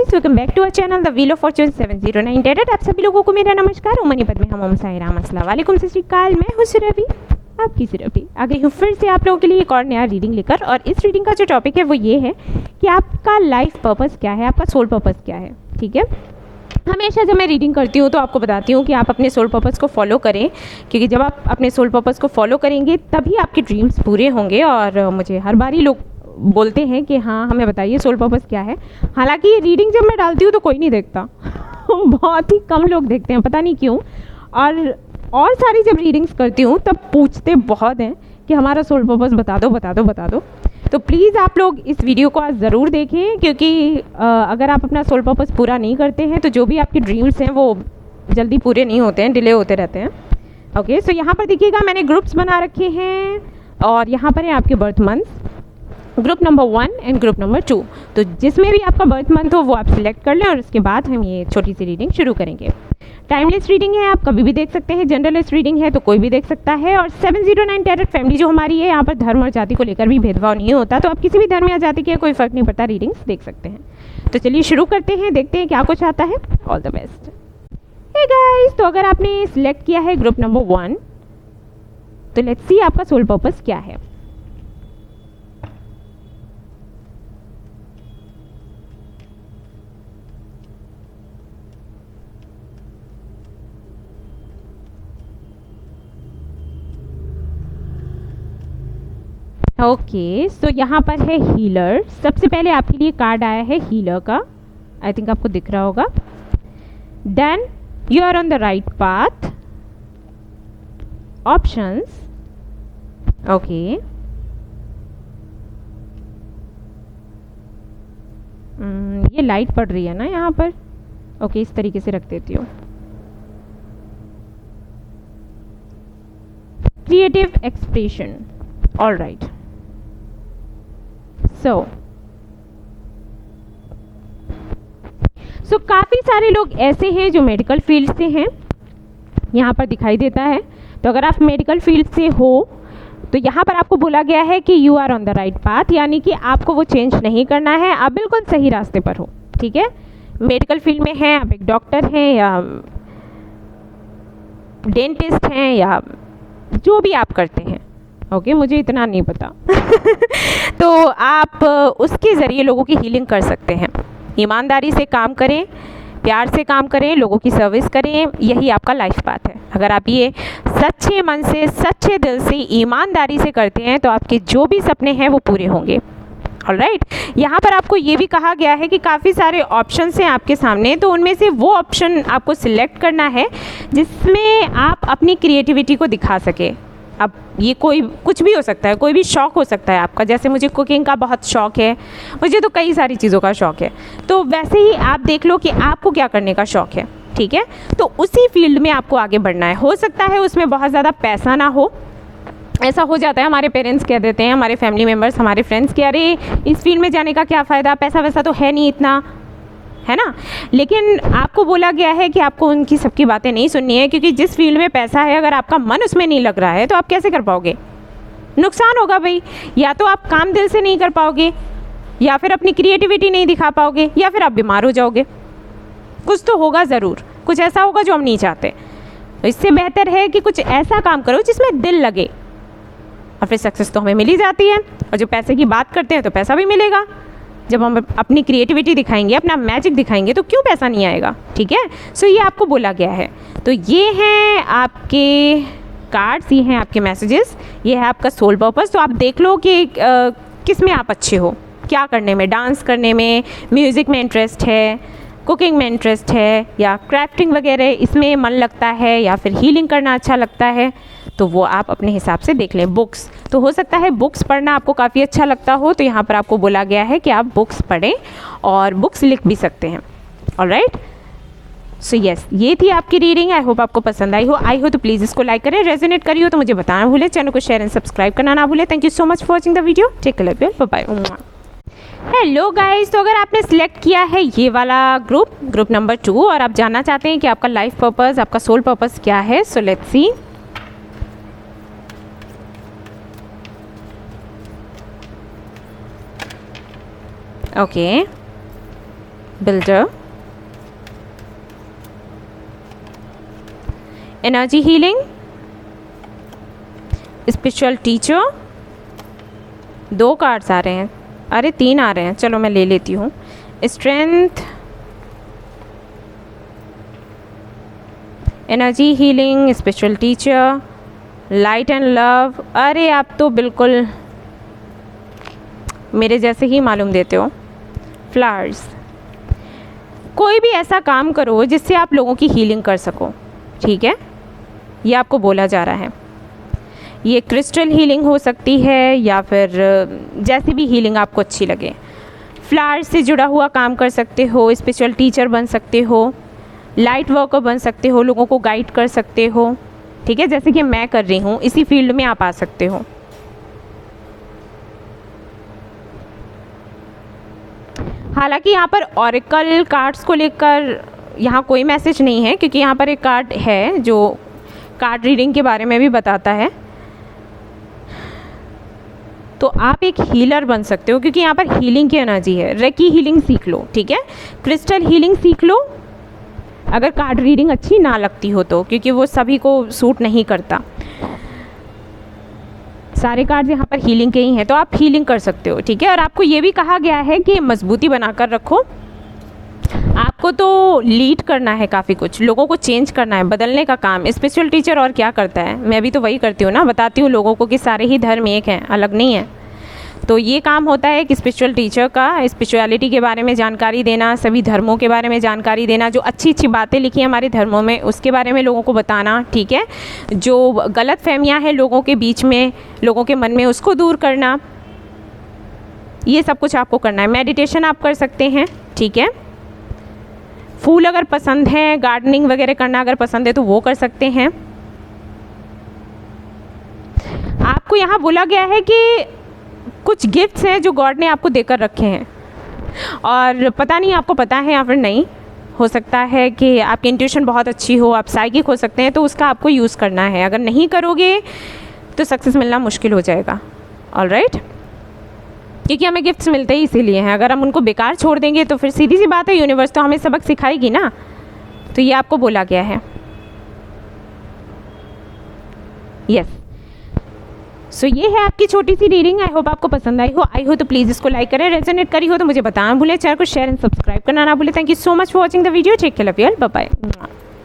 Guys, welcome back to our channel the wheel of fortune 709 dated. आप सभी लोगों को मेरा नमस्कार। उमनी पद में हम साईराम, अस्सलाम वालेकुम, सत श्री अकाल। मैं हूं सुरभि, आपकी सुरभि आ गई हूँ फिर से आप लोगों के लिए एक और नया रीडिंग लेकर। और इस रीडिंग का जो टॉपिक है वो ये है कि आपका लाइफ पर्पस क्या है, आपका सोल पर्पस क्या है। ठीक है, हमेशा जब मैं रीडिंग करती हूँ तो आपको बताती हूँ कि आप अपने सोल पर्पस को फॉलो करें, क्योंकि जब आप अपने सोल पर्पस को फॉलो करेंगे तभी आपके ड्रीम्स पूरे होंगे। और मुझे हर बार ही लोग बोलते हैं कि हाँ हमें बताइए सोल पर्पस क्या है। हालांकि ये रीडिंग जब मैं डालती हूँ तो कोई नहीं देखता बहुत ही कम लोग देखते हैं, पता नहीं क्यों। और सारी जब रीडिंग्स करती हूँ तब पूछते बहुत हैं कि हमारा सोल पर्पस बता दो बता दो बता दो। तो प्लीज़ आप लोग इस वीडियो को आज ज़रूर देखें, क्योंकि अगर आप अपना सोल पर्पस पूरा नहीं करते हैं तो जो भी आपके ड्रीम्स हैं वो जल्दी पूरे नहीं होते हैं, डिले होते रहते हैं। ओके, सो यहाँ पर देखिएगा मैंने ग्रुप्स बना रखे हैं और यहाँ पर है आपके birth month, group number 1 and group number 2। तो जिसमें भी आपका बर्थ मंथ हो वो आप सिलेक्ट कर लें और उसके बाद हम ये छोटी सी रीडिंग शुरू करेंगे। टाइमलेस रीडिंग है, आप कभी भी देख सकते हैं। जनरलेस रीडिंग है तो कोई भी देख सकता है। और 709 टैरोट फैमिली जो हमारी है, यहाँ पर धर्म और जाति को लेकर भी भेदभाव नहीं होता, तो आप किसी भी धर्म या जाति के कोई फ़र्क नहीं पड़ता, रीडिंग्स देख सकते हैं। तो चलिए शुरू करते हैं, देखते हैं क्या कुछ आता है। All the best. Hey guys, तो अगर आपने सिलेक्ट किया है ग्रुप नंबर 1 तो लेट्स सी आपका सोल पर्पस क्या है। ओके, सो यहाँ पर है हीलर। सबसे पहले आपके लिए कार्ड आया है हीलर का, आई थिंक आपको दिख रहा होगा। Then you are on the right path. Options, okay, ये लाइट पड़ रही है ना यहाँ पर। ओके, इस तरीके से रख देती हूँ। Creative expression, all right. So काफ़ी सारे लोग ऐसे हैं जो मेडिकल फील्ड से हैं, यहाँ पर दिखाई देता है। तो अगर आप मेडिकल फील्ड से हो तो यहाँ पर आपको बोला गया है कि you are on the right path, यानी कि आपको वो चेंज नहीं करना है, आप बिल्कुल सही रास्ते पर हो। ठीक है, मेडिकल फील्ड में हैं, आप एक डॉक्टर हैं या डेंटिस्ट हैं या जो भी आप करते हैं। ओके, मुझे इतना नहीं पता तो आप उसके ज़रिए लोगों की हीलिंग कर सकते हैं। ईमानदारी से काम करें, प्यार से काम करें, लोगों की सर्विस करें, यही आपका लाइफ पाथ है। अगर आप ये सच्चे मन से, सच्चे दिल से, ईमानदारी से करते हैं तो आपके जो भी सपने हैं वो पूरे होंगे। ऑलराइट, यहाँ पर आपको ये भी कहा गया है कि काफ़ी सारे ऑप्शंस हैं आपके सामने, तो उनमें से वो ऑप्शन आपको सिलेक्ट करना है जिसमें आप अपनी क्रिएटिविटी को दिखा सके। अब ये कोई कुछ भी हो सकता है, कोई भी शौक़ हो सकता है आपका। जैसे मुझे कुकिंग का बहुत शौक़ है, मुझे तो कई सारी चीज़ों का शौक़ है, तो वैसे ही आप देख लो कि आपको क्या करने का शौक़ है। ठीक है, तो उसी फील्ड में आपको आगे बढ़ना है। हो सकता है उसमें बहुत ज़्यादा पैसा ना हो, ऐसा हो जाता है, हमारे पेरेंट्स कह देते हैं, हमारे फैमिली मेम्बर्स, हमारे फ्रेंड्स कि अरे इस फील्ड में जाने का क्या फ़ायदा, पैसा वैसा तो है नहीं इतना, है ना। लेकिन आपको बोला गया है कि आपको उनकी सबकी बातें नहीं सुननी है, क्योंकि जिस फील्ड में पैसा है अगर आपका मन उसमें नहीं लग रहा है तो आप कैसे कर पाओगे, नुकसान होगा भाई। या तो आप काम दिल से नहीं कर पाओगे, या फिर अपनी क्रिएटिविटी नहीं दिखा पाओगे, या फिर आप बीमार हो जाओगे। कुछ तो होगा ज़रूर, कुछ ऐसा होगा जो हम नहीं चाहते। तो इससे बेहतर है कि कुछ ऐसा काम करो जिसमें दिल लगे, और फिर सक्सेस तो हमें मिल ही जाती है। और जो पैसे की बात करते हैं तो पैसा भी मिलेगा। जब हम अपनी क्रिएटिविटी दिखाएंगे, अपना मैजिक दिखाएंगे तो क्यों पैसा नहीं आएगा। ठीक है, सो ये आपको बोला गया है। तो ये हैं आपके कार्ड्स, ये हैं आपके मैसेजेस, ये है आपका सोल पर्पस। तो आप देख लो कि किस में आप अच्छे हो, क्या करने में, डांस करने में, म्यूज़िक में इंटरेस्ट है, कुकिंग में इंटरेस्ट है, या क्राफ्टिंग वगैरह इसमें मन लगता है, या फिर हीलिंग करना अच्छा लगता है, तो वो आप अपने हिसाब से देख लें। बुक्स, तो हो सकता है बुक्स पढ़ना आपको काफ़ी अच्छा लगता हो, तो यहाँ पर आपको बोला गया है कि आप बुक्स पढ़ें और बुक्स लिख भी सकते हैं। ऑलराइट, सो यस, ये थी आपकी रीडिंग। आई होप आपको पसंद आई हो तो प्लीज़ इसको लाइक करें, रेजोनेट करी हो तो मुझे बताना भूलें, चैनल को शेयर एंड सब्सक्राइब करना ना भूलें। Thank you so much for watching the video, take care, bye bye. Hello guys, तो अगर आपने सिलेक्ट किया है ये वाला ग्रुप नंबर 2 और आप जानना चाहते हैं कि आपका लाइफ पर्पस, आपका सोल पर्पस क्या है, so let's see. Okay, builder, energy healing, spiritual teacher। 2 cards आ रहे हैं, अरे 3 आ रहे हैं, चलो मैं ले लेती हूँ। Strength, energy healing, spiritual teacher, light and love. अरे आप तो बिल्कुल मेरे जैसे ही मालूम देते हो। फ्लावर्स, कोई भी ऐसा काम करो जिससे आप लोगों की हीलिंग कर सको, ठीक है, ये आपको बोला जा रहा है। ये क्रिस्टल हीलिंग हो सकती है या फिर जैसी भी हीलिंग आपको अच्छी लगे। फ्लावर्स से जुड़ा हुआ काम कर सकते हो, स्पिरिचुअल टीचर बन सकते हो, लाइट वर्कर बन सकते हो, लोगों को गाइड कर सकते हो, ठीक है, जैसे कि मैं कर रही हूँ, इसी फील्ड में आप आ सकते हो। हालांकि यहाँ पर ऑरेकल कार्ड्स को लेकर यहाँ कोई मैसेज नहीं है, क्योंकि यहाँ पर एक कार्ड है जो कार्ड रीडिंग के बारे में भी बताता है। तो आप एक हीलर बन सकते हो, क्योंकि यहाँ पर हीलिंग की एनर्जी है। रेकी हीलिंग सीख लो, ठीक है, क्रिस्टल हीलिंग सीख लो अगर कार्ड रीडिंग अच्छी ना लगती हो तो, क्योंकि वो सभी को सूट नहीं करता। सारे कार्ड्स यहाँ पर हीलिंग के ही हैं, तो आप हीलिंग कर सकते हो, ठीक है। और आपको ये भी कहा गया है कि मजबूती बनाकर रखो। आपको तो लीड करना है, काफ़ी कुछ लोगों को चेंज करना है, बदलने का काम। स्पिरिचुअल टीचर और क्या करता है, मैं भी तो वही करती हूँ ना, बताती हूँ लोगों को कि सारे ही धर्म एक हैं, अलग नहीं है। तो ये काम होता है कि स्पिरिचुअल टीचर का स्पिरिचुअलिटी के बारे में जानकारी देना, सभी धर्मों के बारे में जानकारी देना, जो अच्छी अच्छी बातें लिखी हैं हमारे धर्मों में उसके बारे में लोगों को बताना, ठीक है। जो गलत फहमियाँ हैं लोगों के बीच में, लोगों के मन में, उसको दूर करना, ये सब कुछ आपको करना है। मेडिटेशन आप कर सकते हैं, ठीक है। फूल अगर पसंद है, गार्डनिंग वगैरह करना अगर पसंद है तो वो कर सकते हैं। आपको यहाँ बोला गया है कि कुछ गिफ्ट्स हैं जो गॉड ने आपको देकर रखे हैं, और पता नहीं आपको पता है या फिर नहीं, हो सकता है कि आपकी इंट्यूशन बहुत अच्छी हो, आप साइकिक हो सकते हैं, तो उसका आपको यूज़ करना है। अगर नहीं करोगे तो सक्सेस मिलना मुश्किल हो जाएगा। ऑलराइट, क्योंकि हमें गिफ्ट्स मिलते ही इसीलिए हैं। अगर हम उनको बेकार छोड़ देंगे तो फिर सीधी सी बात है, यूनिवर्स तो हमें सबक सिखाएगी ना। तो ये आपको बोला गया है। यस, सो ये है आपकी छोटी सी रीडिंग। आई होप आपको पसंद आई हो तो प्लीज़ इसको लाइक करें, रेजोनेट करी हो तो मुझे बताना भूलें, चैनल को शेयर एंड सब्सक्राइब करना ना भूलें। Thank you so much for watching the video. Take care, love you all, bye bye.